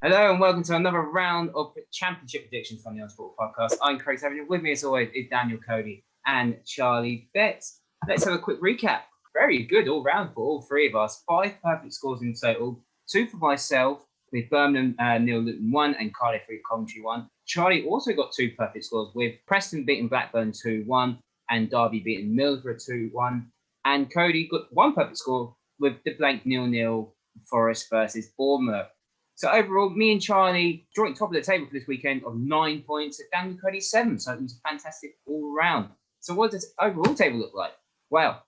Hello and welcome to another round of Championship predictions on the Unsport Podcast. I'm Craig Savage. With me as always is Daniel Cody and Charlie Betts. Let's have a quick recap. Very good all round for all three of us. 5 perfect scores in total. 2 for myself with Birmingham 0 Luton 1 and Cardiff 3 Coventry 1. Charlie also got 2 perfect scores with Preston beating Blackburn 2-1 and Derby beating Middlesbrough 2-1. And Cody got 1 perfect score with the blank 0-0 Forest versus Bournemouth. So overall, me and Charlie joint top of the table for this weekend of 9 points. Daniel Cody 7. So it was fantastic all round. So what does the overall table look like? Well,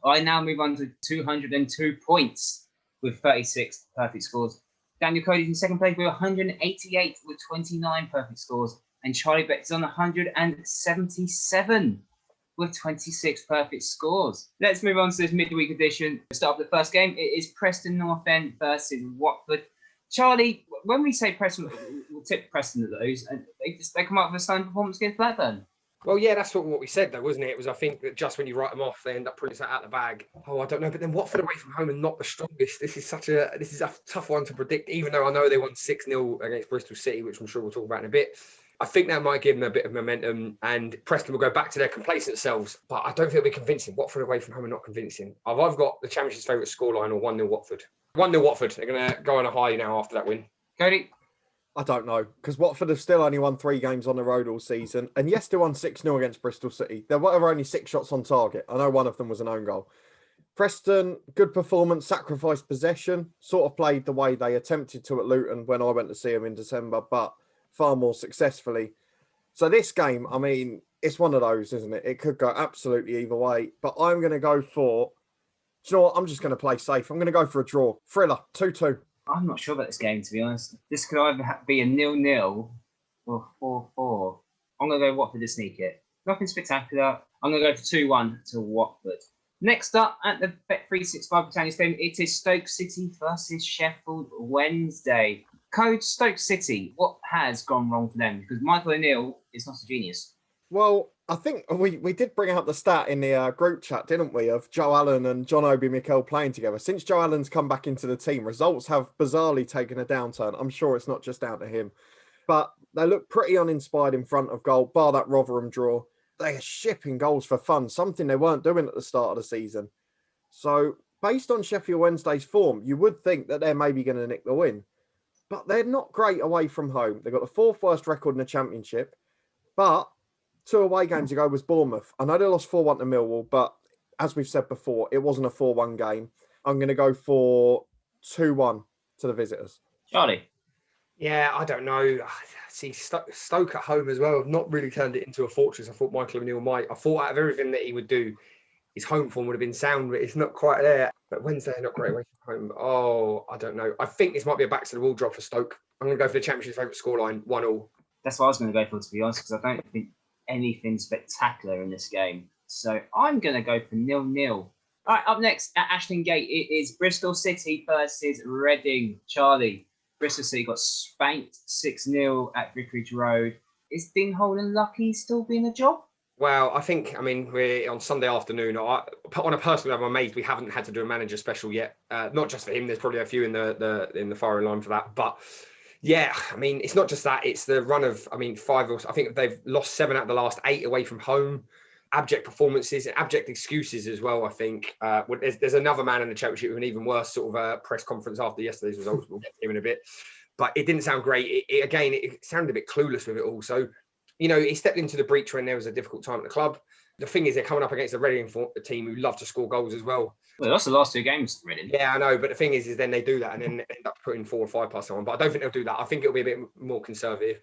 I now move on to 202 points with 36 perfect scores. Daniel Cody's in second place with 188 with 29 perfect scores. And Charlie Betts is on 177 with 26 perfect scores. Let's move on to this midweek edition. To start off the first game, it is Preston North End versus Watford. Charlie, when we say Preston, we'll tip Preston to lose, and they come up with a stunning performance against Blackburn. Well, yeah, that's sort of what we said, though, wasn't it? It was, I think, that just when you write them off, they end up pulling that out of the bag. Oh, I don't know. But then Watford away from home and not the strongest. This is a tough one to predict, even though I know they won 6-0 against Bristol City, which I'm sure we'll talk about in a bit. I think that might give them a bit of momentum, and Preston will go back to their complacent selves. But I don't think it'll be convincing. Watford away from home are not convincing. I've either got the Championship's favourite scoreline or 1-0 Watford. 1-0 Watford. They're going to go on a high now after that win. Cody? I don't know, because Watford have still only won 3 games on the road all season. And yes, they won 6-0 against Bristol City. There were only 6 shots on target. I know one of them was an own goal. Preston, good performance, sacrificed possession, sort of played the way they attempted to at Luton when I went to see them in December, but far more successfully. So this game, I mean, it's one of those, isn't it? It could go absolutely either way. But I'm going to go for, do you know what? I'm just going to play safe. I'm going to go for a draw. Thriller, 2-2. I'm not sure about this game, to be honest. This could either be a 0-0 or 4-4. I'm going to go Watford to sneak it. Nothing spectacular. I'm going to go for 2-1 to Watford. Next up at the Bet365 Britannia Stadium, it is Stoke City versus Sheffield Wednesday. Code Stoke City. What has gone wrong for them? Because Michael O'Neill is not a genius. Well, I think we did bring out the stat in the group chat, didn't we, of Joe Allen and John Obi Mikel playing together. Since Joe Allen's come back into the team, results have bizarrely taken a downturn. I'm sure it's not just down to him. But they look pretty uninspired in front of goal, bar that Rotherham draw. They are shipping goals for fun, something they weren't doing at the start of the season. So, based on Sheffield Wednesday's form, you would think that they're maybe going to nick the win. But they're not great away from home. They've got the 4th worst record in the Championship. But 2 away games ago was Bournemouth. I know they lost 4-1 to Millwall, but as we've said before, it wasn't a 4-1 game. I'm going to go for 2-1 to the visitors. Charlie? Yeah, I don't know. See, Stoke at home as well have not really turned it into a fortress. I thought Michael O'Neill might. I thought out of everything that he would do, his home form would have been sound, but it's not quite there. But Wednesday, not great away from home. Oh, I don't know. I think this might be a back to the wall drop for Stoke. I'm going to go for the Championship's favourite scoreline, 1-1. That's what I was going to go for, to be honest, because I don't think anything spectacular in this game. So I'm going to go for 0-0. All right, up next at Ashton Gate, it is Bristol City versus Reading. Charlie, Bristol City got spanked 6-0 at Vicarage Road. Is Dean Holden lucky still being a job? Well, we're on Sunday afternoon. On a personal level, I'm amazed we haven't had to do a manager special yet. Not just for him. There's probably a few in the firing line for that. But yeah, I mean, it's not just that. It's the run of, 5 or I think they've lost 7 out of the last 8 away from home. Abject performances and abject excuses as well, I think. There's another man in the Championship with an even worse sort of press conference after yesterday's results. We'll get to him in a bit. But it didn't sound great. It sounded a bit clueless with it all. So, he stepped into the breach when there was a difficult time at the club. The thing is, they're coming up against a Reading team who love to score goals as well. Well, that's the last 2 games, Reading. Yeah, I know. But the thing is then they do that and then end up putting 4 or 5 past someone. But I don't think they'll do that. I think it'll be a bit more conservative.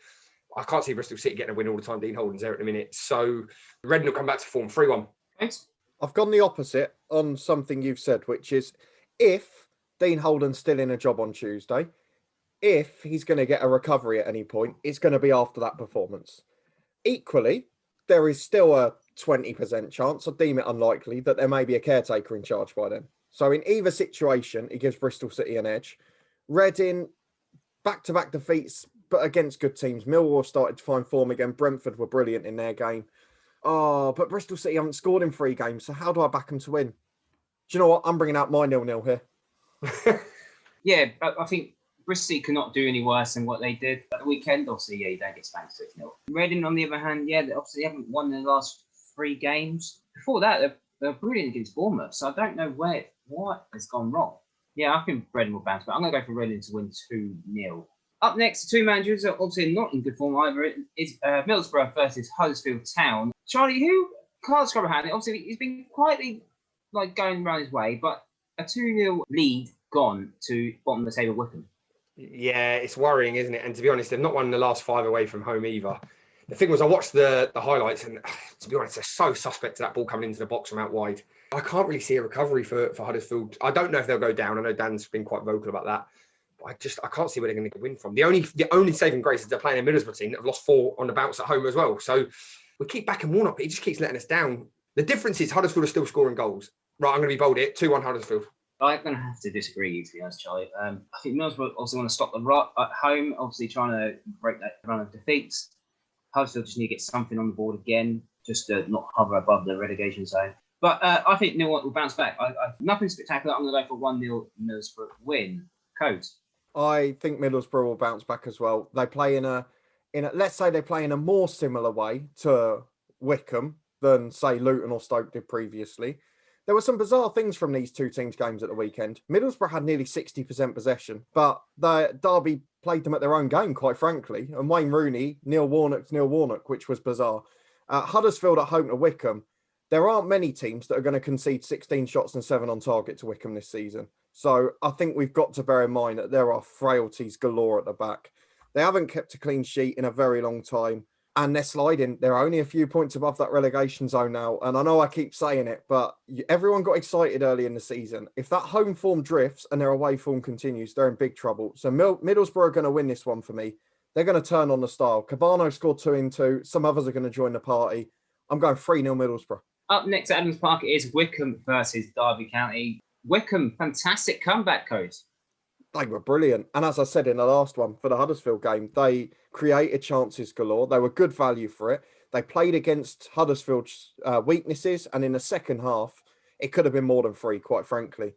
I can't see Bristol City getting a win all the time. Dean Holden's there at the minute. So Reading will come back to form 3-1. Thanks. I've gone the opposite on something you've said, which is if Dean Holden's still in a job on Tuesday, if he's going to get a recovery at any point, it's going to be after that performance. Equally, there is still a 20% chance, I deem it unlikely, that there may be a caretaker in charge by then. So in either situation, it gives Bristol City an edge. Reading, back-to-back defeats, but against good teams. Millwall started to find form again. Brentford were brilliant in their game. Oh, but Bristol City haven't scored in 3 games, so how do I back them to win? Do you know what? I'm bringing out my 0-0 here. Yeah, I think Bristol cannot do any worse than what they did at the weekend. Obviously, yeah, you don't get spanked 6-0. Reading, on the other hand, yeah, they obviously haven't won their last 3 games. Before that, they're brilliant against Bournemouth, so I don't know what has gone wrong. Yeah, I think Reading will bounce back. I'm going to go for Reading to win 2-0. Up next, the two managers are obviously not in good form either. It's Middlesbrough versus Huddersfield Town. Charlie, who can't scrub a hand? Obviously, he's been quietly going around his way, but a 2-0 lead gone to bottom of the table Wycombe. Yeah, it's worrying, isn't it? And to be honest, they've not won the last 5 away from home either. The thing was, I watched the highlights, and to be honest, they're so suspect to that ball coming into the box from out wide. I can't really see a recovery for Huddersfield. I don't know if they'll go down. I know Dan's been quite vocal about that. But I can't see where they're going to win from. The only saving grace is they're playing a Middlesbrough team that have lost 4 on the bounce at home as well. So we keep backing Warnock, but he just keeps letting us down. The difference is Huddersfield are still scoring goals. Right, I'm going to be bold here. 2-1 Huddersfield. I'm going to have to disagree, to be honest, Charlie. I think Middlesbrough also want to stop the rot at home, obviously trying to break that run of defeats. Huddersfield just need to get something on the board again, just to not hover above the relegation zone. But I think Millwall will bounce back. Nothing spectacular. I'm going to go for 1-0 Middlesbrough win. Codes. I think Middlesbrough will bounce back as well. They play in a let's say they play in a more similar way to Wycombe than say Luton or Stoke did previously. There were some bizarre things from these two teams' games at the weekend. Middlesbrough had nearly 60% possession, but Derby played them at their own game, quite frankly. And Wayne Rooney, Neil Warnock, which was bizarre. Huddersfield at home to Wycombe. There aren't many teams that are going to concede 16 shots and 7 on target to Wycombe this season. So I think we've got to bear in mind that there are frailties galore at the back. They haven't kept a clean sheet in a very long time. And they're sliding. They're only a few points above that relegation zone now. And I know I keep saying it, but everyone got excited early in the season. If that home form drifts and their away form continues, they're in big trouble. So Middlesbrough are going to win this one for me. They're going to turn on the style. Cabano scored 2-2. Some others are going to join the party. I'm going 3-0 Middlesbrough. Up next at Adams Park is Wycombe versus Derby County. Wycombe, fantastic comeback, coach. They were brilliant. And as I said in the last one for the Huddersfield game, they created chances galore. They were good value for it. They played against Huddersfield's weaknesses. And in the second half, it could have been more than 3, quite frankly.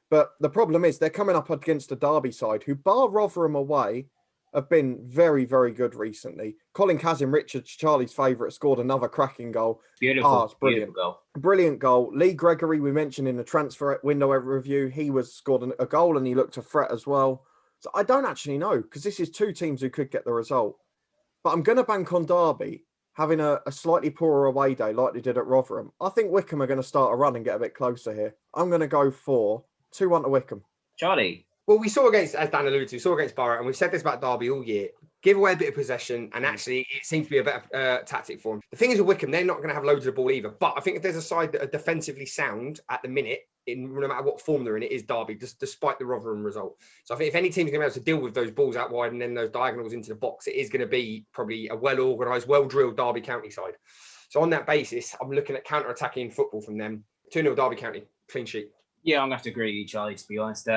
But the problem is they're coming up against a Derby side who, bar Rotherham away, have been very, very good recently. Colin Kazim-Richards, Charlie's favourite, scored another cracking goal. Beautiful. It's brilliant. Beautiful goal. Brilliant goal. Lee Gregory, we mentioned in the transfer window review, he scored a goal and he looked a threat as well. So I don't actually know, because this is 2 teams who could get the result. But I'm going to bank on Derby having a slightly poorer away day like they did at Rotherham. I think Wycombe are going to start a run and get a bit closer here. I'm going to go for 2-1 to Wycombe. Charlie. Well, we saw against, as Dan alluded to, against Borough, and we've said this about Derby all year. Give away a bit of possession, and actually, it seems to be a better tactic for them. The thing is with Wycombe, they're not going to have loads of the ball either. But I think if there's a side that are defensively sound at the minute, no matter what form they're in, it is Derby, despite the Rotherham result. So I think if any team's going to be able to deal with those balls out wide and then those diagonals into the box, it is going to be probably a well-organised, well-drilled Derby County side. So on that basis, I'm looking at counter-attacking football from them. 2-0 Derby County, clean sheet. Yeah, I'm going to have to agree with you, Charlie, to be honest.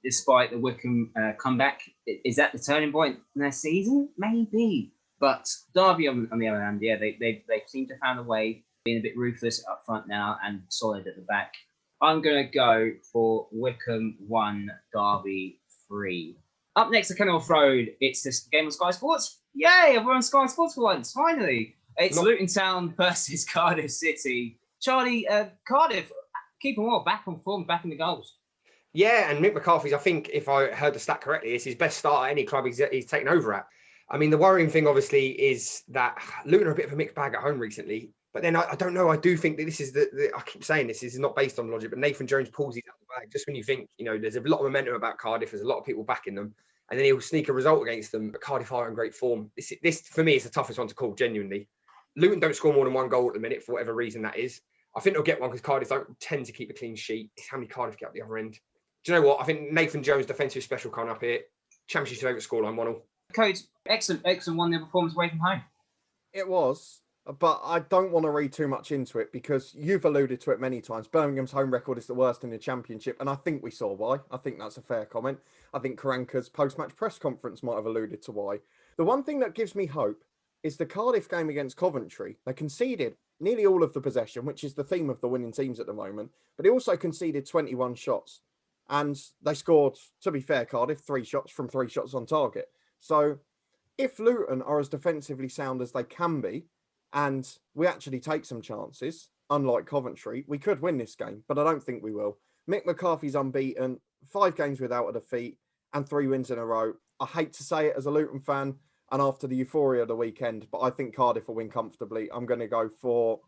Despite the Wycombe comeback, is that the turning point in their season? Maybe. But Derby, on the other hand, yeah, they seem to have found a way, being a bit ruthless up front now and solid at the back. I'm going to go for Wycombe 1, Derby 3. Up next at Kenilworth Road, it's this game on Sky Sports. Yay, we're on Sky Sports for once, finally. It's Luton Town versus Cardiff City. Charlie, Cardiff, keeping well, back on form, back in the goals. Yeah, and Mick McCarthy's, I think, if I heard the stat correctly, is his best start at any club he's taken over at. I mean, the worrying thing, obviously, is that Luton are a bit of a mixed bag at home recently. But then I don't know. I do think that this is I keep saying this is not based on logic, but Nathan Jones pulls these out of the bag just when you think, there's a lot of momentum about Cardiff. There's a lot of people backing them. And then he'll sneak a result against them. But Cardiff are in great form. This for me, is the toughest one to call, genuinely. Luton don't score more than 1 goal at the minute, for whatever reason that is. I think they'll get one because Cardiff don't tend to keep a clean sheet. It's how many Cardiff get up the other end. Do you know what? I think Nathan Jones' defensive special coming up here. Championship's favourite scoreline, 1-1. Coach, excellent 1-0 performance away from home. It was, but I don't want to read too much into it because you've alluded to it many times. Birmingham's home record is the worst in the Championship, and I think we saw why. I think that's a fair comment. I think Karanka's post-match press conference might have alluded to why. The one thing that gives me hope is the Cardiff game against Coventry. They conceded nearly all of the possession, which is the theme of the winning teams at the moment, but they also conceded 21 shots. And they scored, to be fair, Cardiff, 3 shots from 3 shots on target. So if Luton are as defensively sound as they can be, and we actually take some chances, unlike Coventry, we could win this game, but I don't think we will. Mick McCarthy's unbeaten, 5 games without a defeat, and 3 wins in a row. I hate to say it as a Luton fan, and after the euphoria of the weekend, but I think Cardiff will win comfortably. I'm going to go for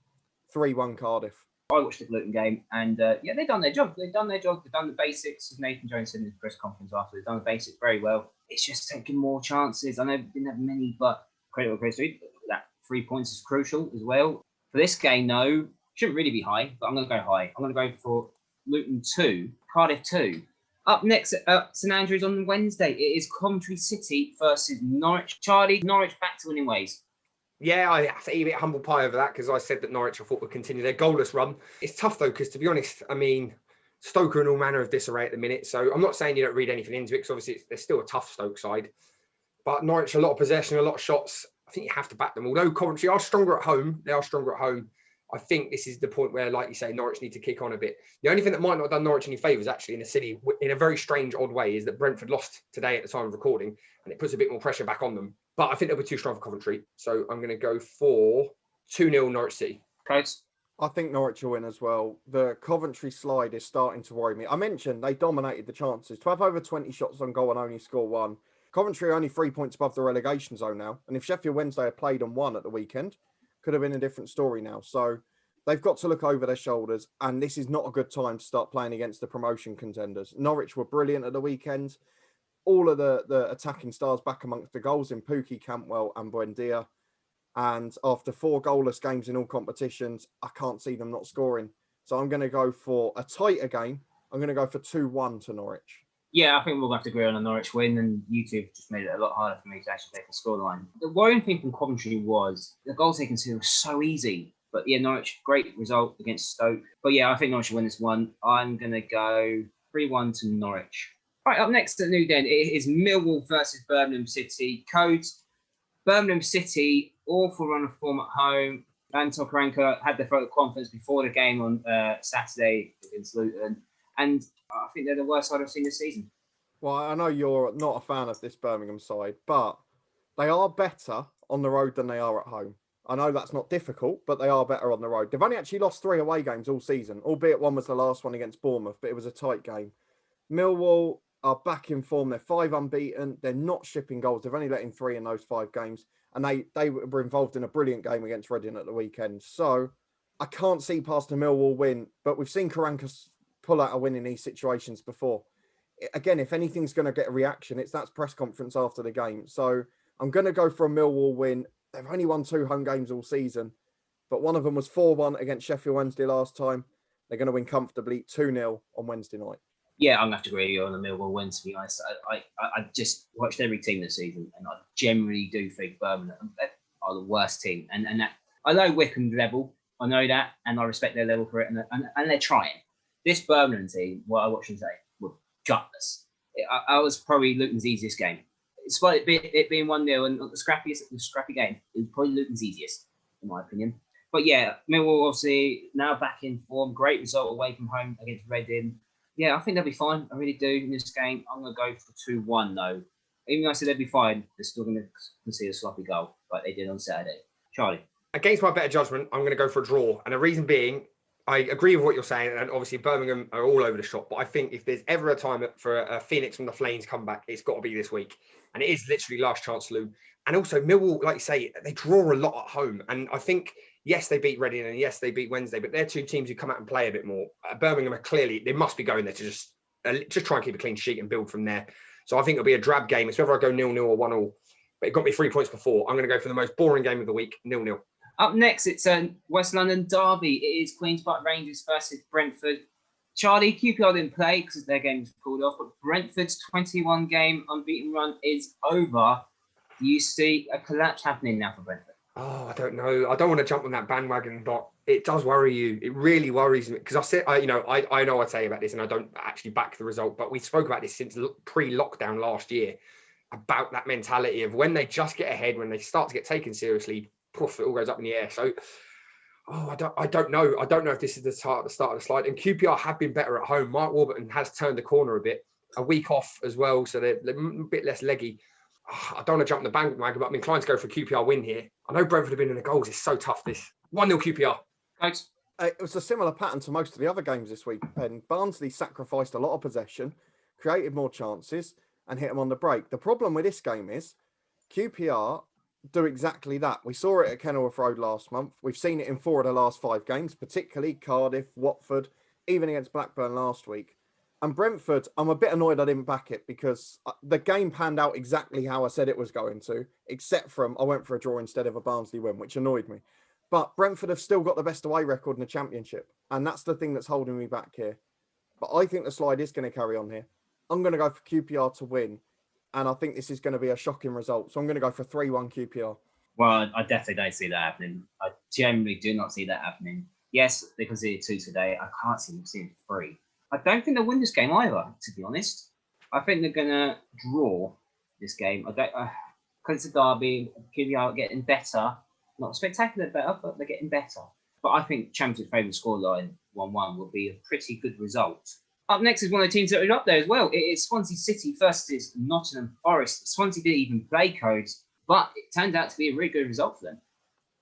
3-1 Cardiff. I watched the Luton game, and they've done their job. They've done the basics, as Nathan Jones said in his press conference after. They've done the basics very well. It's just taking more chances. I know they didn't have many, but credit where credit's due. That 3 points is crucial as well. For this game, though, shouldn't really be high, but I'm going to go high. I'm going to go for Luton 2, Cardiff 2. Up next at St Andrews on Wednesday, it is Coventry City versus Norwich. Charlie, Norwich back to winning ways. Yeah, I have to eat a bit humble pie over that because I said that Norwich I thought would continue their goalless run. It's tough though because to be honest, I mean, Stoke are in all manner of disarray at the minute. So I'm not saying you don't read anything into it because obviously they're still a tough Stoke side. But Norwich, a lot of possession, a lot of shots. I think you have to back them. Although Coventry are stronger at home, they are stronger at home. I think this is the point where, like you say, Norwich need to kick on a bit. The only thing that might not have done Norwich any favours, actually, in the city, in a very strange, odd way, is that Brentford lost today at the time of recording, and it puts a bit more pressure back on them. But I think they'll be too strong for Coventry. So I'm going to go for 2-0 Norwich City. Coates? I think Norwich will win as well. The Coventry slide is starting to worry me. I mentioned they dominated the chances. To have over 20 shots on goal and only score 1. Coventry are only 3 points above the relegation zone now. And if Sheffield Wednesday had played and won at the weekend, could have been a different story now. So they've got to look over their shoulders. And this is not a good time to start playing against the promotion contenders. Norwich were brilliant at the weekend. All of the attacking stars back amongst the goals in Pukki, Cantwell and Buendia. And after 4 goalless games in all competitions, I can't see them not scoring. So I'm going to go for a tighter game. I'm going to go for 2-1 to Norwich. Yeah, I think we'll have to agree on a Norwich win, and YouTube just made it a lot harder for me to actually take the scoreline. The worrying thing from Coventry was the goals they conceded were so easy. But yeah, Norwich, great result against Stoke. But yeah, I think Norwich will win this one. I'm going to go 3-1 to Norwich. Right, up next at New Den, it is Millwall versus Birmingham City. Codes, Birmingham City, awful run of form at home. Anton Karanka had the vote of confidence before the game on Saturday against Luton. And I think they're the worst side I've seen this season. Well, I know you're not a fan of this Birmingham side, but they are better on the road than they are at home. I know that's not difficult, but they are better on the road. They've only actually lost 3 away games all season, albeit one was the last one against Bournemouth, but it was a tight game. Millwall are back in form. They're 5 unbeaten. They're not shipping goals. They've only let in 3 in those 5 games. And they were involved in a brilliant game against Reading at the weekend. So I can't see past a Millwall win, but we've seen Karanka pull out a win in these situations before. Again, if anything's going to get a reaction, it's that press conference after the game. So I'm going to go for a Millwall win. They've only won 2 home games all season, but one of them was 4-1 against Sheffield Wednesday last time. They're going to win comfortably 2-0 on Wednesday night. Yeah, I'm going to have to agree with you on the Millwall win, to be honest. I just watched every team this season, and I generally do think Birmingham are the worst team. And that, I know Wycombe level, I know that, and I respect their level for it, and they're trying. This Birmingham team, what I watched them today, were gutless. I was probably Luton's easiest game. Despite it being 1-0 and the scrappy game, it was probably Luton's easiest, in my opinion. But yeah, Millwall obviously now back in form. Great result away from home against Reading. Yeah, I think they'll be fine. I really do in this game. I'm going to go for 2-1 though. Even though I said they'll be fine, they're still going to concede a sloppy goal like they did on Saturday. Charlie? Against my better judgment, I'm going to go for a draw. And the reason being, I agree with what you're saying, and obviously Birmingham are all over the shop. But I think if there's ever a time for a Phoenix from the Flames comeback, it's got to be this week. And it is literally last chance saloon. And also Millwall, like you say, they draw a lot at home. And I think, yes, they beat Reading and yes, they beat Wednesday, but they're 2 teams who come out and play a bit more. Birmingham are clearly, they must be going there to just try and keep a clean sheet and build from there. So I think it'll be a drab game. It's whether I go 0-0 or 1-1. But it got me 3 points before. I'm going to go for the most boring game of the week, 0-0. Up next, it's a West London derby. It is Queen's Park Rangers versus Brentford. Charlie, QPR didn't play because their game was called off, but Brentford's 21-game unbeaten run is over. Do you see a collapse happening now for Brentford? Oh, I don't know. I don't want to jump on that bandwagon, but it does worry you. It really worries me because I know I say about this, and I don't actually back the result. But we spoke about this since pre-lockdown last year about that mentality of when they just get ahead, when they start to get taken seriously, poof, it all goes up in the air. So I don't know. I don't know if this is the start of the slide. And QPR have been better at home. Mark Warburton has turned the corner a bit. A week off as well, so they're a bit less leggy. I don't want to jump in the bandwagon, but I'm inclined to go for a QPR win here. I know Brentford have been in the goals. It's so tough, this. 1-0 QPR. Thanks. It was a similar pattern to most of the other games this week. And Barnsley sacrificed a lot of possession, created more chances, and hit them on the break. The problem with this game is QPR do exactly that. We saw it at Kenilworth Road last month. We've seen it in 4 of the last 5 games, particularly Cardiff, Watford, even against Blackburn last week. And Brentford, I'm a bit annoyed I didn't back it because the game panned out exactly how I said it was going to, except from I went for a draw instead of a Barnsley win, which annoyed me. But Brentford have still got the best away record in the Championship. And that's the thing that's holding me back here. But I think the slide is going to carry on here. I'm going to go for QPR to win. And I think this is going to be a shocking result. So I'm going to go for 3-1 QPR. Well, I definitely don't see that happening. I generally do not see that happening. Yes, they conceded 2 today. I can't see them seeing 3. I don't think they'll win this game either, to be honest. I think they're going to draw this game. I don't, because it's a derby, QPR getting better. Not spectacular better, but they're getting better. But I think Championship favourite scoreline 1-1 will be a pretty good result. Up next is one of the teams that are up there as well. It is Swansea City versus Nottingham Forest. Swansea didn't even play Codes, but it turned out to be a really good result for them.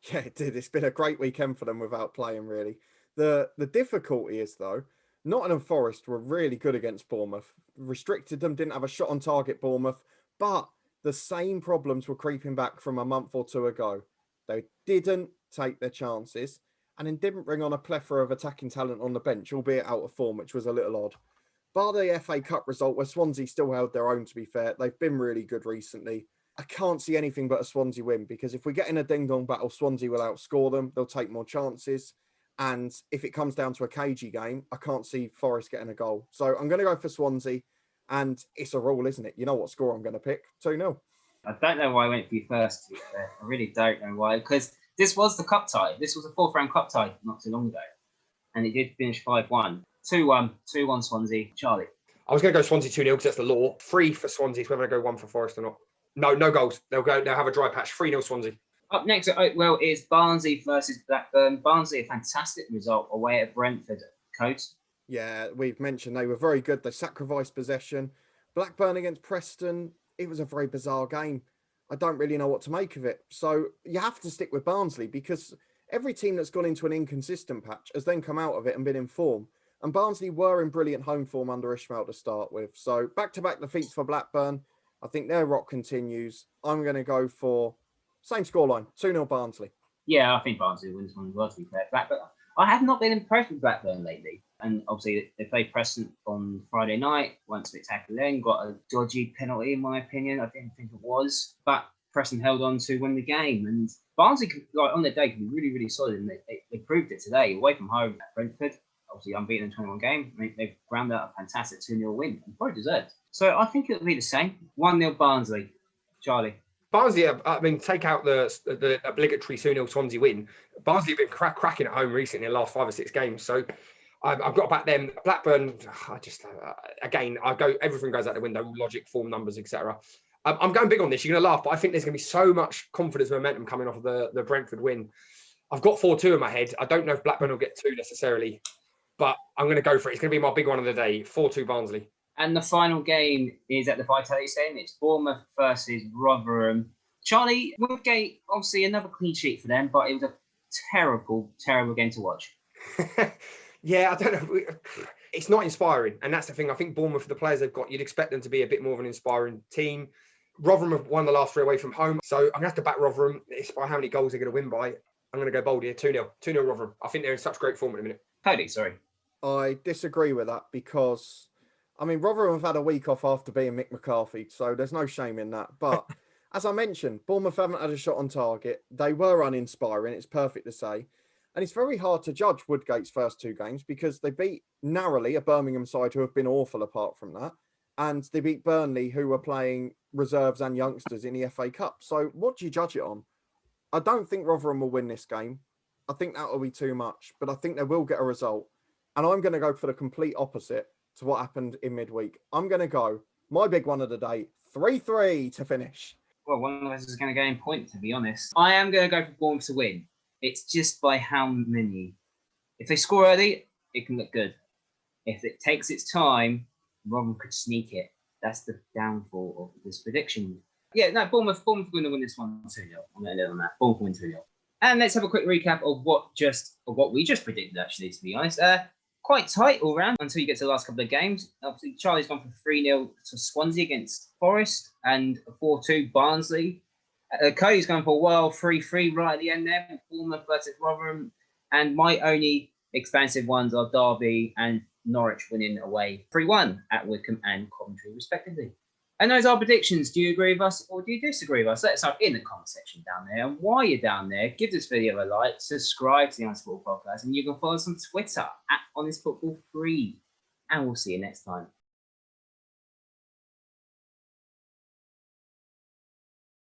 Yeah, it did. It's been a great weekend for them without playing, really. The difficulty is, though, Nottingham Forest were really good against Bournemouth. Restricted them, didn't have a shot on target, Bournemouth. But the same problems were creeping back from a month or 2 ago. They didn't take their chances and then didn't bring on a plethora of attacking talent on the bench, albeit out of form, which was a little odd. Bar the FA Cup result, where Swansea still held their own, to be fair. They've been really good recently. I can't see anything but a Swansea win because if we get in a ding-dong battle, Swansea will outscore them. They'll take more chances. And if it comes down to a cagey game, I can't see Forest getting a goal. So I'm going to go for Swansea. And it's a rule, isn't it? You know what score I'm going to pick? 2-0. I don't know why I went for you first, to be fair. I really don't know why. Because this was the cup tie. This was a 4th round cup tie not too long ago. And it did finish 5-1. 2-1. 2-1 Swansea. Charlie. I was going to go Swansea 2-0 because that's the law. 3 for Swansea, so whether I go 1 for Forest or not. No goals. They'll have a dry patch. 3-0 Swansea. Up next at Oakwell is Barnsley versus Blackburn. Barnsley, a fantastic result away at Brentford. Coach. Yeah, we've mentioned they were very good. They sacrificed possession. Blackburn against Preston, it was a very bizarre game. I don't really know what to make of it. So you have to stick with Barnsley because every team that's gone into an inconsistent patch has then come out of it and been in form. And Barnsley were in brilliant home form under Ishmael to start with. So back-to-back defeats for Blackburn. I think their rock continues. I'm going to go for same scoreline, 2-0 Barnsley. Yeah, I think Barnsley wins one as well, to be fair. Blackburn, I have not been impressed with Blackburn lately. And obviously, they played Preston on Friday night, weren't spectacular then, got a dodgy penalty, in my opinion. I didn't think it was. But Preston held on to win the game. And Barnsley, on their day, can be really, really solid. And they proved it today, away from home at Brentford. Obviously, unbeaten in 21 games. I mean, they've ground out a fantastic 2-0 win and probably deserved. So I think it'll be the same. 1-0 Barnsley. Charlie. Barnsley, take out the obligatory 2-0 Swansea win. Barnsley have been cracking at home recently in the last 5 or 6 games. So I've got to back them. Blackburn, everything goes out the window, logic, form, numbers, etc. I'm going big on this. You're going to laugh, but I think there's going to be so much confidence and momentum coming off of the Brentford win. I've got 4-2 in my head. I don't know if Blackburn will get 2 necessarily, but I'm going to go for it. It's going to be my big one of the day, 4-2 Barnsley. And the final game is at the Vitality Stadium. It's Bournemouth versus Rotherham. Charlie, Woodgate, obviously another clean sheet for them, but it was a terrible, terrible game to watch. Yeah, I don't know. It's not inspiring. And that's the thing. I think Bournemouth, the players they've got, you'd expect them to be a bit more of an inspiring team. Rotherham have won the last 3 away from home. So I'm going to have to back Rotherham. It's by how many goals they're going to win by. I'm going to go bold here. 2-0. 2-0 Rotherham. I think they're in such great form at the minute. Cody, sorry. I disagree with that because, I mean, Rotherham have had a week off after being Mick McCarthy, so there's no shame in that. But as I mentioned, Bournemouth haven't had a shot on target. They were uninspiring. It's perfect to say. And it's very hard to judge Woodgate's first 2 games because they beat narrowly a Birmingham side who have been awful apart from that. And they beat Burnley, who were playing reserves and youngsters in the FA Cup. So what do you judge it on? I don't think Rotherham will win this game. I think that will be too much, but I think they will get a result. And I'm going to go for the complete opposite to what happened in midweek. I'm going to go, my big one of the day, 3-3 to finish. Well, one of us is going to gain point, to be honest. I am going to go for Bournemouth to win. It's just by how many. If they score early, it can look good. If it takes its time, Rotherham could sneak it. That's the downfall of this prediction. Yeah, no, Bournemouth are going to win this one 2-0. I'm going to live on that. Bournemouth win 2-0. And let's have a quick recap of what we just predicted, actually, to be honest. Quite tight all round until you get to the last couple of games. Obviously, Charlie's gone for 3-0 to Swansea against Forest and 4-2 Barnsley. Cody's going for 3-3 right at the end there, Bournemouth versus Rotherham. And my only expansive ones are Derby and Norwich winning away 3-1 at Wycombe and Coventry, respectively. And those are predictions. Do you agree with us or do you disagree with us? Let us know in the comment section down there. And while you're down there, give this video a like, subscribe to the Honest Football Podcast, and you can follow us on Twitter at Honest Football 3. And we'll see you next time.